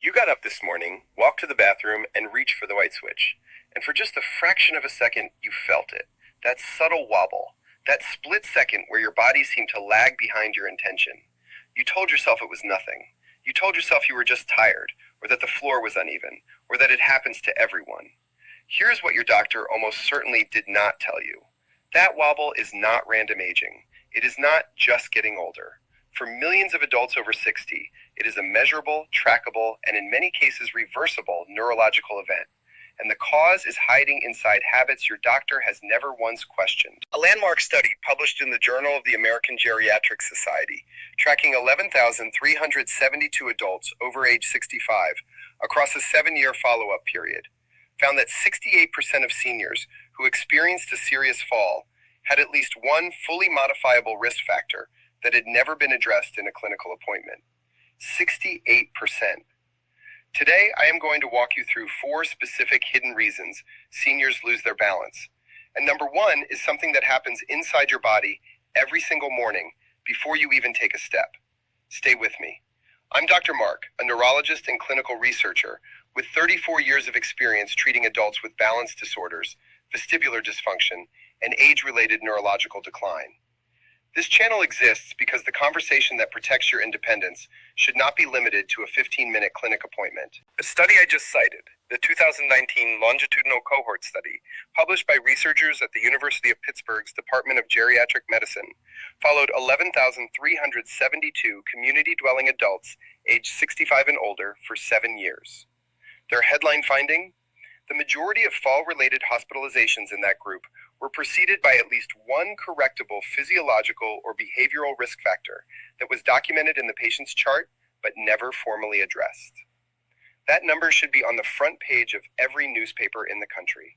You got up this morning, walked to the bathroom, and reached for the white switch. And for just a fraction of a second, you felt it. That subtle wobble. That split second where your body seemed to lag behind your intention. You told yourself it was nothing. You told yourself you were just tired, or that the floor was uneven, or that it happens to everyone. Here's what your doctor almost certainly did not tell you. That wobble is not random aging. It is not just getting older. For millions of adults over 60, it is a measurable, trackable, and in many cases reversible neurological event. And the cause is hiding inside habits your doctor has never once questioned. A landmark study published in the Journal of the American Geriatric Society, tracking 11,372 adults over age 65 across a 7-year follow-up period, found that 68% of seniors who experienced a serious fall had at least one fully modifiable risk factor that had never been addressed in a clinical appointment. 68%. Today, I am going to walk you through 4 specific hidden reasons seniors lose their balance. And number 1 is something that happens inside your body every single morning before you even take a step. Stay with me. I'm Dr. Mark, a neurologist and clinical researcher with 34 years of experience treating adults with balance disorders, vestibular dysfunction, and age-related neurological decline. This channel exists because the conversation that protects your independence should not be limited to a 15-minute clinic appointment. The study I just cited, the 2019 longitudinal cohort study, published by researchers at the University of Pittsburgh's Department of Geriatric Medicine, followed 11,372 community-dwelling adults aged 65 and older for 7 years. Their headline finding? The majority of fall-related hospitalizations in that group were preceded by at least one correctable physiological or behavioral risk factor that was documented in the patient's chart but never formally addressed. That number should be on the front page of every newspaper in the country.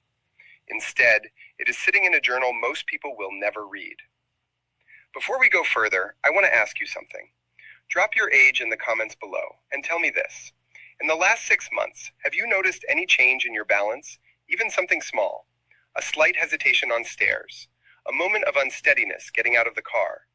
Instead, it is sitting in a journal most people will never read. Before we go further, I want to ask you something. Drop your age in the comments below and tell me this. In the last 6 months, have you noticed any change in your balance, even something small? A slight hesitation on stairs, a moment of unsteadiness getting out of the car,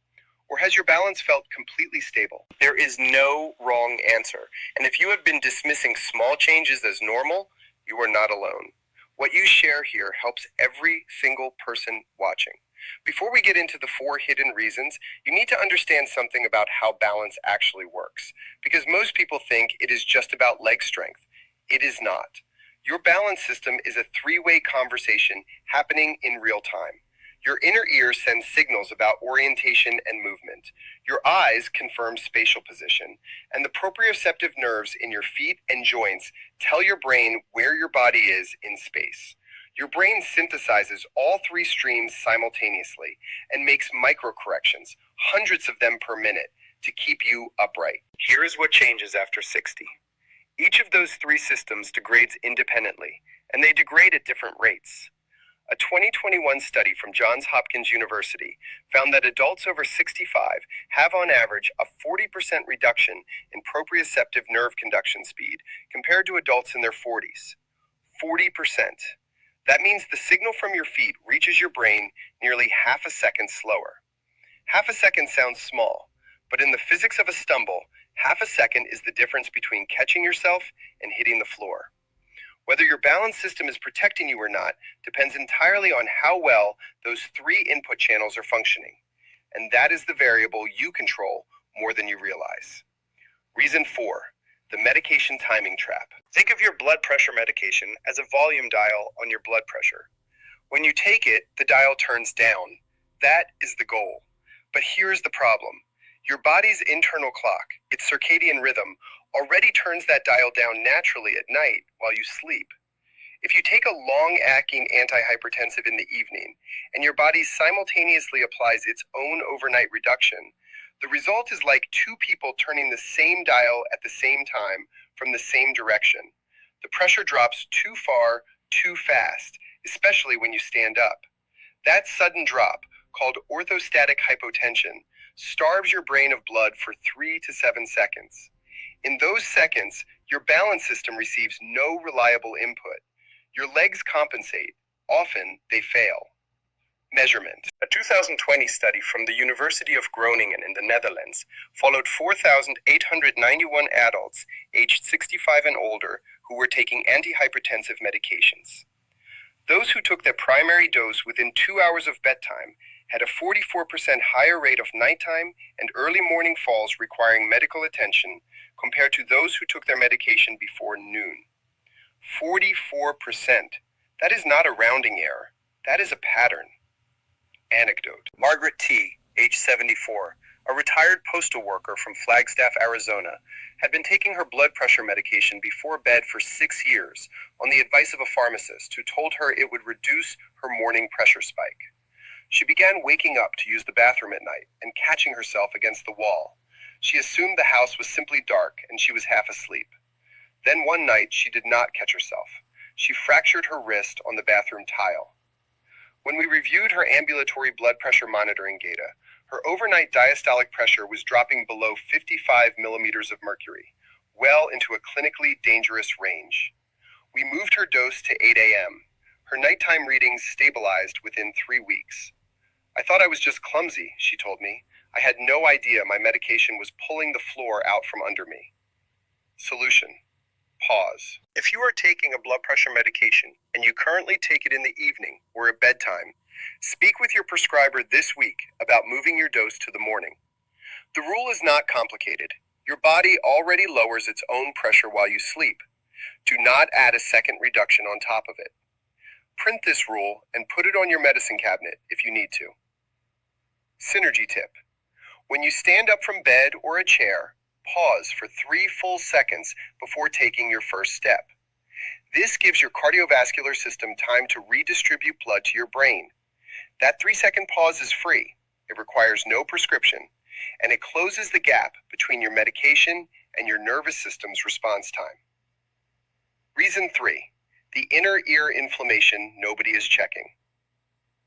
or has your balance felt completely stable? There is no wrong answer, and if you have been dismissing small changes as normal, you are not alone. What you share here helps every single person watching. Before we get into the 4 hidden reasons, you need to understand something about how balance actually works, because most people think it is just about leg strength. It is not. Your balance system is a 3-way conversation happening in real time. Your inner ear sends signals about orientation and movement. Your eyes confirm spatial position, and the proprioceptive nerves in your feet and joints tell your brain where your body is in space. Your brain synthesizes all 3 streams simultaneously and makes microcorrections, hundreds of them per minute, to keep you upright. Here is what changes after 60. Each of those 3 systems degrades independently, and they degrade at different rates. A 2021 study from Johns Hopkins University found that adults over 65 have on average a 40% reduction in proprioceptive nerve conduction speed compared to adults in their 40s. 40%. That means the signal from your feet reaches your brain nearly half a second slower. Half a second sounds small, but in the physics of a stumble, half a second is the difference between catching yourself and hitting the floor. Whether your balance system is protecting you or not depends entirely on how well those 3 input channels are functioning. And that is the variable you control more than you realize. Reason 4, the medication timing trap. Think of your blood pressure medication as a volume dial on your blood pressure. When you take it, the dial turns down. That is the goal. But here's the problem. Your body's internal clock, its circadian rhythm, already turns that dial down naturally at night while you sleep. If you take a long-acting antihypertensive in the evening and your body simultaneously applies its own overnight reduction, the result is like 2 people turning the same dial at the same time from the same direction. The pressure drops too far, too fast, especially when you stand up. That sudden drop, called orthostatic hypotension, starves your brain of blood for 3 to 7 seconds. In those seconds, your balance system receives no reliable input. Your legs compensate. Often, they fail. Measurement. A 2020 study from the University of Groningen in the Netherlands followed 4,891 adults aged 65 and older who were taking antihypertensive medications. Those who took their primary dose within 2 hours of bedtime had a 44% higher rate of nighttime and early morning falls requiring medical attention compared to those who took their medication before noon. 44%. That is not a rounding error. That is a pattern. Anecdote. Margaret T., age 74, a retired postal worker from Flagstaff, Arizona, had been taking her blood pressure medication before bed for 6 years on the advice of a pharmacist who told her it would reduce her morning pressure spike. She began waking up to use the bathroom at night and catching herself against the wall. She assumed the house was simply dark and she was half asleep. Then one night she did not catch herself. She fractured her wrist on the bathroom tile. When we reviewed her ambulatory blood pressure monitoring data, her overnight diastolic pressure was dropping below 55 millimeters of mercury, well into a clinically dangerous range. We moved her dose to 8 a.m. Her nighttime readings stabilized within 3 weeks. I thought I was just clumsy, she told me. I had no idea my medication was pulling the floor out from under me. Solution. Pause. If you are taking a blood pressure medication and you currently take it in the evening or at bedtime, speak with your prescriber this week about moving your dose to the morning. The rule is not complicated. Your body already lowers its own pressure while you sleep. Do not add a second reduction on top of it. Print this rule and put it on your medicine cabinet if you need to. Synergy tip. When you stand up from bed or a chair, pause for 3 full seconds before taking your first step. This gives your cardiovascular system time to redistribute blood to your brain. That 3-second pause is free. It requires no prescription, and it closes the gap between your medication and your nervous system's response time. Reason 3. The inner ear inflammation nobody is checking.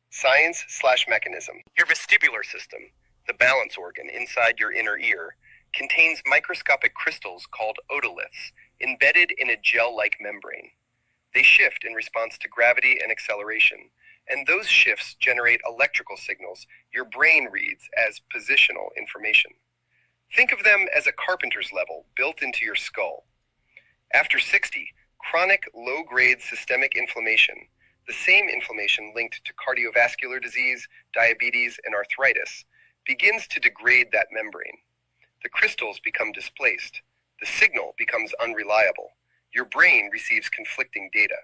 Science/mechanism. Your vestibular system, the balance organ inside your inner ear, contains microscopic crystals called otoliths embedded in a gel-like membrane. They shift in response to gravity and acceleration, and those shifts generate electrical signals your brain reads as positional information. Think of them as a carpenter's level built into your skull. After 60, chronic low-grade systemic inflammation, the same inflammation linked to cardiovascular disease, diabetes, and arthritis, begins to degrade that membrane. The crystals become displaced. The signal becomes unreliable. Your brain receives conflicting data.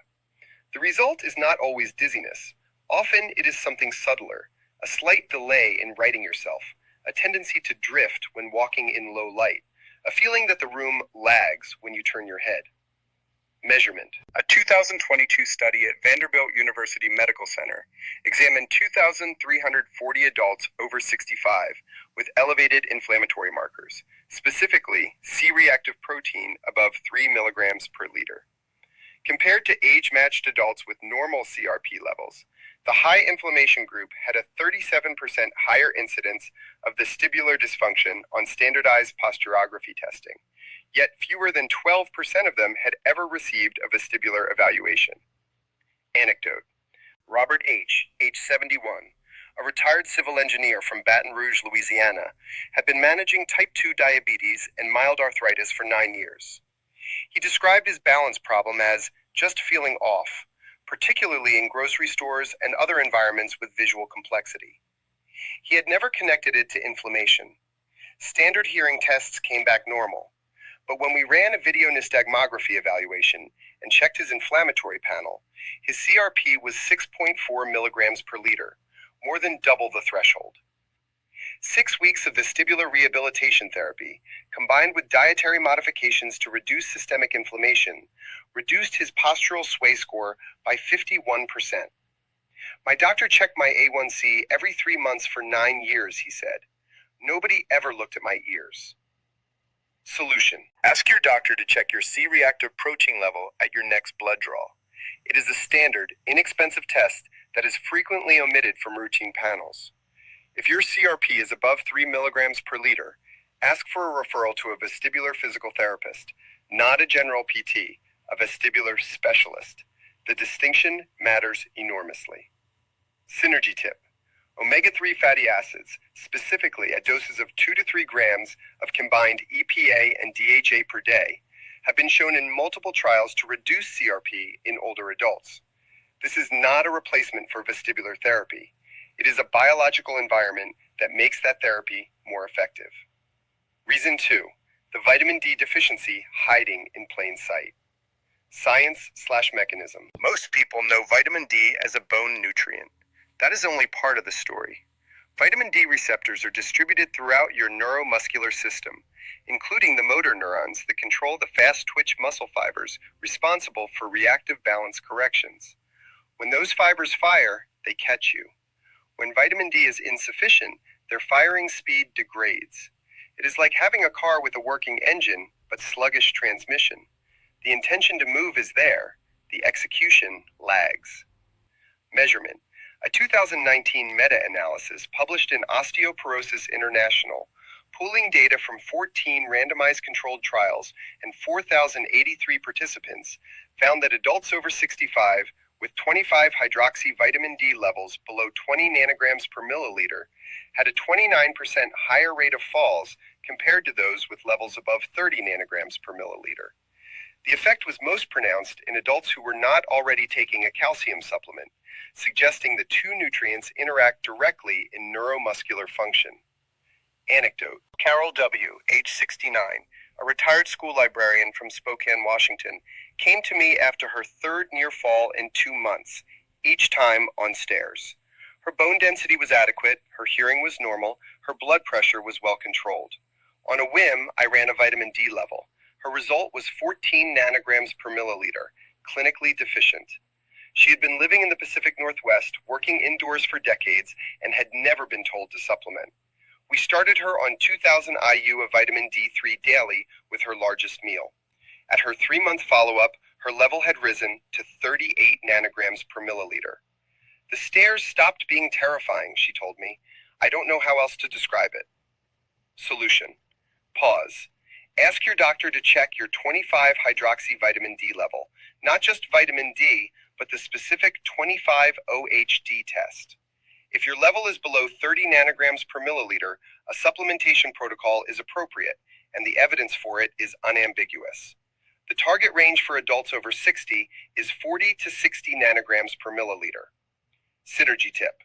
The result is not always dizziness. Often it is something subtler, a slight delay in righting yourself, a tendency to drift when walking in low light, a feeling that the room lags when you turn your head. Measurement. A 2022 study at Vanderbilt University Medical Center examined 2,340 adults over 65 with elevated inflammatory markers, specifically C-reactive protein above 3 milligrams per liter. Compared to age-matched adults with normal CRP levels, the high inflammation group had a 37% higher incidence of vestibular dysfunction on standardized posturography testing, yet fewer than 12% of them had ever received a vestibular evaluation. Anecdote. Robert H., age 71, a retired civil engineer from Baton Rouge, Louisiana, had been managing type 2 diabetes and mild arthritis for 9 years. He described his balance problem as just feeling off, particularly in grocery stores and other environments with visual complexity. He had never connected it to inflammation. Standard hearing tests came back normal, but when we ran a video nystagmography evaluation and checked his inflammatory panel, his CRP was 6.4 milligrams per liter, more than double the threshold. 6 weeks of vestibular rehabilitation therapy, combined with dietary modifications to reduce systemic inflammation, reduced his postural sway score by 51%. My doctor checked my A1C every 3 months for 9 years, he said. Nobody ever looked at my ears. Solution. Ask your doctor to check your C-reactive protein level at your next blood draw. It is a standard, inexpensive test that is frequently omitted from routine panels. If your CRP is above 3 milligrams per liter, ask for a referral to a vestibular physical therapist, not a general PT, a vestibular specialist. The distinction matters enormously. Synergy tip. Omega-3 fatty acids, specifically at doses of 2 to 3 grams of combined EPA and DHA per day, have been shown in multiple trials to reduce CRP in older adults. This is not a replacement for vestibular therapy. It is a biological environment that makes that therapy more effective. Reason 2, the vitamin D deficiency hiding in plain sight. Science/mechanism. Most people know vitamin D as a bone nutrient. That is only part of the story. Vitamin D receptors are distributed throughout your neuromuscular system, including the motor neurons that control the fast-twitch muscle fibers responsible for reactive balance corrections. When those fibers fire, they catch you. When vitamin D is insufficient, their firing speed degrades. It is like having a car with a working engine, but sluggish transmission. The intention to move is there, the execution lags. Measurement. A 2019 meta-analysis published in Osteoporosis International, pooling data from 14 randomized controlled trials and 4,083 participants, found that adults over 65 with 25-hydroxy vitamin D levels below 20 nanograms per milliliter had a 29% higher rate of falls compared to those with levels above 30 nanograms per milliliter. The effect was most pronounced in adults who were not already taking a calcium supplement, suggesting the two nutrients interact directly in neuromuscular function. Anecdote. Carol W., age 69, a retired school librarian from Spokane, Washington, came to me after her third near fall in 2 months, each time on stairs. Her bone density was adequate, her hearing was normal, her blood pressure was well controlled. On a whim, I ran a vitamin D level. Her result was 14 nanograms per milliliter, clinically deficient. She had been living in the Pacific Northwest, working indoors for decades, and had never been told to supplement. We started her on 2,000 IU of vitamin D3 daily with her largest meal. At her 3-month follow-up, her level had risen to 38 nanograms per milliliter. The stairs stopped being terrifying, she told me. I don't know how else to describe it. Solution. Pause. Ask your doctor to check your 25-hydroxy vitamin D level, not just vitamin D, but the specific 25-OHD test. If your level is below 30 nanograms per milliliter, a supplementation protocol is appropriate, and the evidence for it is unambiguous. The target range for adults over 60 is 40 to 60 nanograms per milliliter. Synergy tip.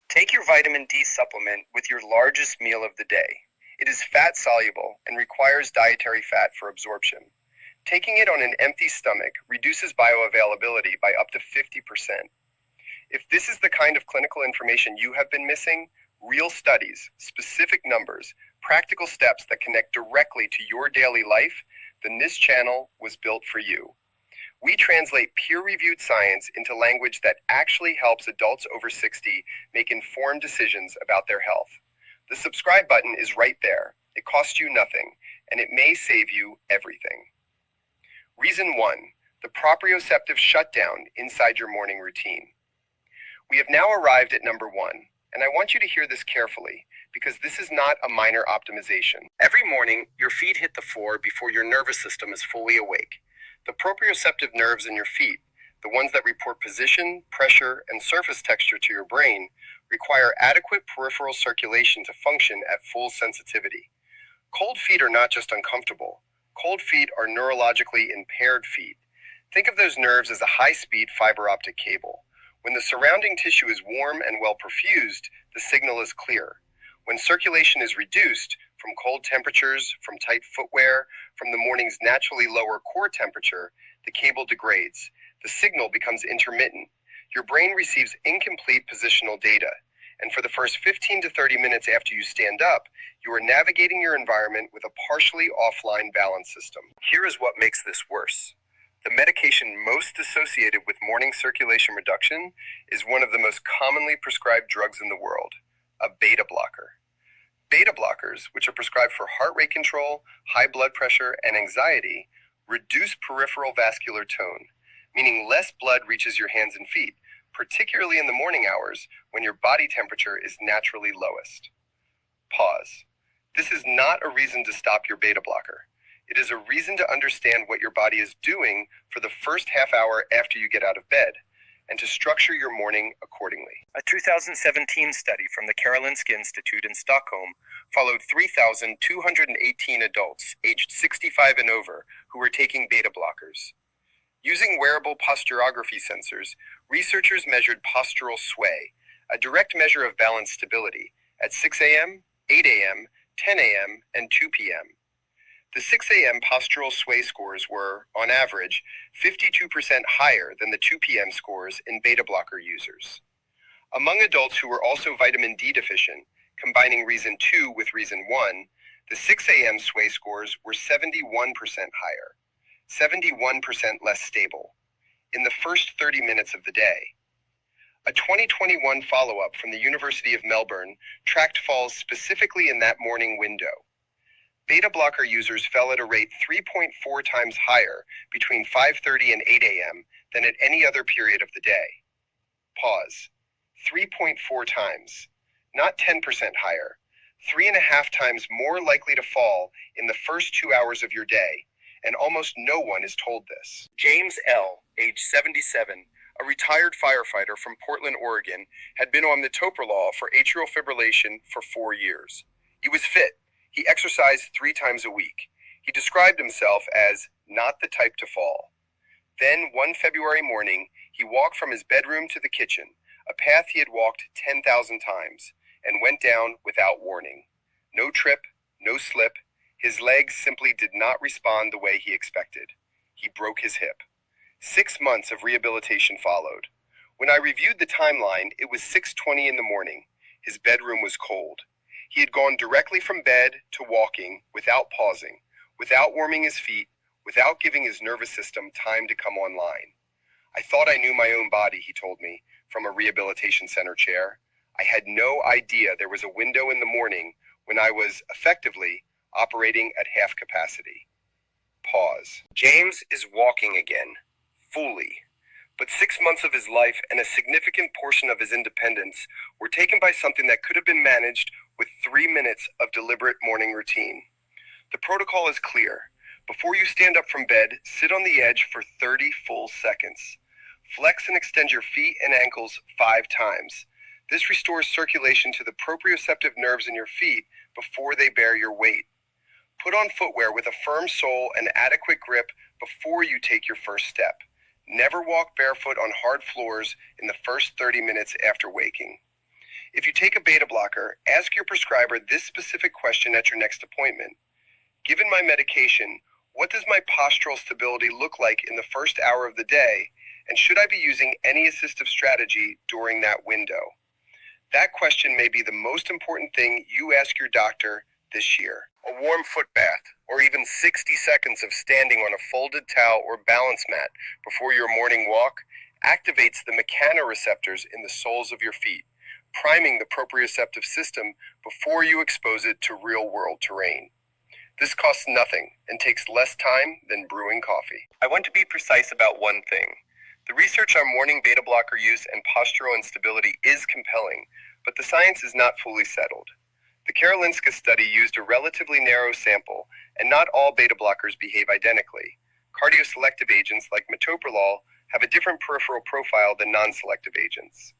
Take your vitamin D supplement with your largest meal of the day. It is fat-soluble and requires dietary fat for absorption. Taking it on an empty stomach reduces bioavailability by up to 50%. If this is the kind of clinical information you have been missing, real studies, specific numbers, practical steps that connect directly to your daily life, then this channel was built for you. We translate peer-reviewed science into language that actually helps adults over 60 make informed decisions about their health. The subscribe button is right there. It costs you nothing, and it may save you everything. Reason 1, the proprioceptive shutdown inside your morning routine. We have now arrived at number 1, and I want you to hear this carefully, because this is not a minor optimization. Every morning, your feet hit the floor before your nervous system is fully awake. The proprioceptive nerves in your feet, the ones that report position, pressure, and surface texture to your brain, require adequate peripheral circulation to function at full sensitivity. Cold feet are not just uncomfortable. Cold feet are neurologically impaired feet. Think of those nerves as a high-speed fiber optic cable. When the surrounding tissue is warm and well perfused, the signal is clear. When circulation is reduced, from cold temperatures, from tight footwear, from the morning's naturally lower core temperature, the cable degrades. The signal becomes intermittent. Your brain receives incomplete positional data, and for the first 15 to 30 minutes after you stand up, you are navigating your environment with a partially offline balance system. Here is what makes this worse. The medication most associated with morning circulation reduction is one of the most commonly prescribed drugs in the world, a beta blocker. Beta blockers, which are prescribed for heart rate control, high blood pressure, and anxiety, reduce peripheral vascular tone, meaning less blood reaches your hands and feet, particularly in the morning hours when your body temperature is naturally lowest. Pause. This is not a reason to stop your beta blocker. It is a reason to understand what your body is doing for the first half hour after you get out of bed. and to structure your morning accordingly. A 2017 study from the Karolinska Institute in Stockholm followed 3,218 adults aged 65 and over who were taking beta blockers. Using wearable posturography sensors, researchers measured postural sway, a direct measure of balance stability, at 6 a.m., 8 a.m., 10 a.m., and 2 p.m. The 6 a.m. postural sway scores were, on average, 52% higher than the 2 p.m. scores in beta blocker users. Among adults who were also vitamin D deficient, combining reason 2 with reason 1, the 6 a.m. sway scores were 71% higher, 71% less stable, in the first 30 minutes of the day. A 2021 follow-up from the University of Melbourne tracked falls specifically in that morning window. Beta blocker users fell at a rate 3.4 times higher between 5:30 and 8 a.m. than at any other period of the day. Pause. 3.4 times, not 10% higher, 3.5 times more likely to fall in the first 2 hours of your day, and almost no one is told this. James L., age 77, a retired firefighter from Portland, Oregon, had been on metoprolol for atrial fibrillation for 4 years. He was fit. He exercised 3 times a week. He described himself as not the type to fall. Then, one February morning, he walked from his bedroom to the kitchen, a path he had walked 10,000 times, and went down without warning. No trip, no slip. His legs simply did not respond the way he expected. He broke his hip. 6 months of rehabilitation followed. When I reviewed the timeline, it was 6:20 in the morning. His bedroom was cold. He had gone directly from bed to walking without pausing, without warming his feet, without giving his nervous system time to come online. I thought I knew my own body, he told me, from a rehabilitation center chair. I had no idea there was a window in the morning when I was, effectively, operating at half capacity. Pause. James is walking again, fully. But 6 months of his life and a significant portion of his independence were taken by something that could have been managed with 3 minutes of deliberate morning routine. The protocol is clear. Before you stand up from bed, sit on the edge for 30 full seconds. Flex and extend your feet and ankles 5 times. This restores circulation to the proprioceptive nerves in your feet before they bear your weight. Put on footwear with a firm sole and adequate grip before you take your first step. Never walk barefoot on hard floors in the first 30 minutes after waking. If you take a beta blocker, ask your prescriber this specific question at your next appointment. Given my medication, what does my postural stability look like in the first hour of the day, and should I be using any assistive strategy during that window? That question may be the most important thing you ask your doctor this year. A warm foot bath, or even 60 seconds of standing on a folded towel or balance mat before your morning walk activates the mechanoreceptors in the soles of your feet, priming the proprioceptive system before you expose it to real-world terrain. This costs nothing and takes less time than brewing coffee. I want to be precise about one thing. The research on morning beta blocker use and postural instability is compelling, but the science is not fully settled. The Karolinska study used a relatively narrow sample, and not all beta blockers behave identically. Cardioselective agents like metoprolol have a different peripheral profile than non-selective agents.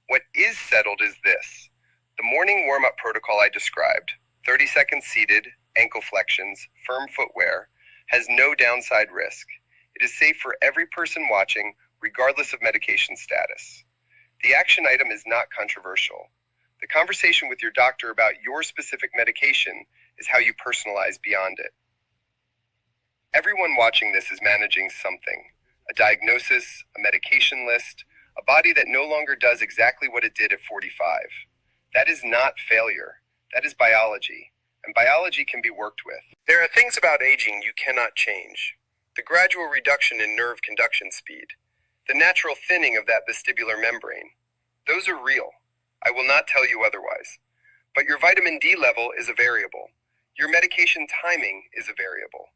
What is settled is this. The morning warm-up protocol I described, 30 seconds seated, ankle flexions, firm footwear, has no downside risk. It is safe for every person watching, regardless of medication status. The action item is not controversial. The conversation with your doctor about your specific medication is how you personalize beyond it. Everyone watching this is managing something. A diagnosis, a medication list, a body that no longer does exactly what it did at 45. That is not failure. That is biology, and biology can be worked with. There are things about aging you cannot change. The gradual reduction in nerve conduction speed, the natural thinning of that vestibular membrane. Those are real. I will not tell you otherwise. But your vitamin D level is a variable. Your medication timing is a variable.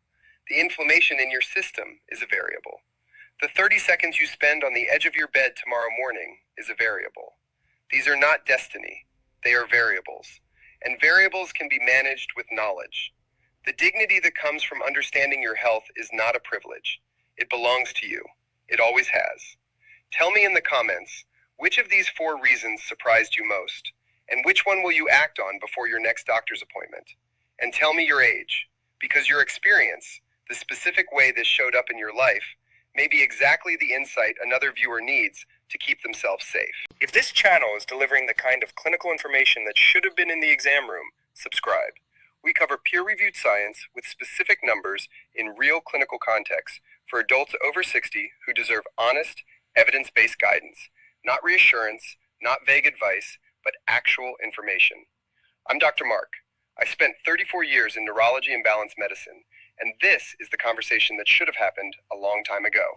The inflammation in your system is a variable. The 30 seconds you spend on the edge of your bed tomorrow morning is a variable. These are not destiny. They are variables. And variables can be managed with knowledge. The dignity that comes from understanding your health is not a privilege. It belongs to you. It always has. Tell me in the comments, which of these 4 reasons surprised you most? And which one will you act on before your next doctor's appointment? And tell me your age, because your experience, the specific way this showed up in your life, may be exactly the insight another viewer needs to keep themselves safe. If this channel is delivering the kind of clinical information that should have been in the exam room, subscribe. We cover peer-reviewed science with specific numbers in real clinical contexts for adults over 60 who deserve honest, evidence-based guidance, not reassurance, not vague advice, but actual information. I'm Dr. Mark. I spent 34 years in neurology and balanced medicine, and this is the conversation that should have happened a long time ago.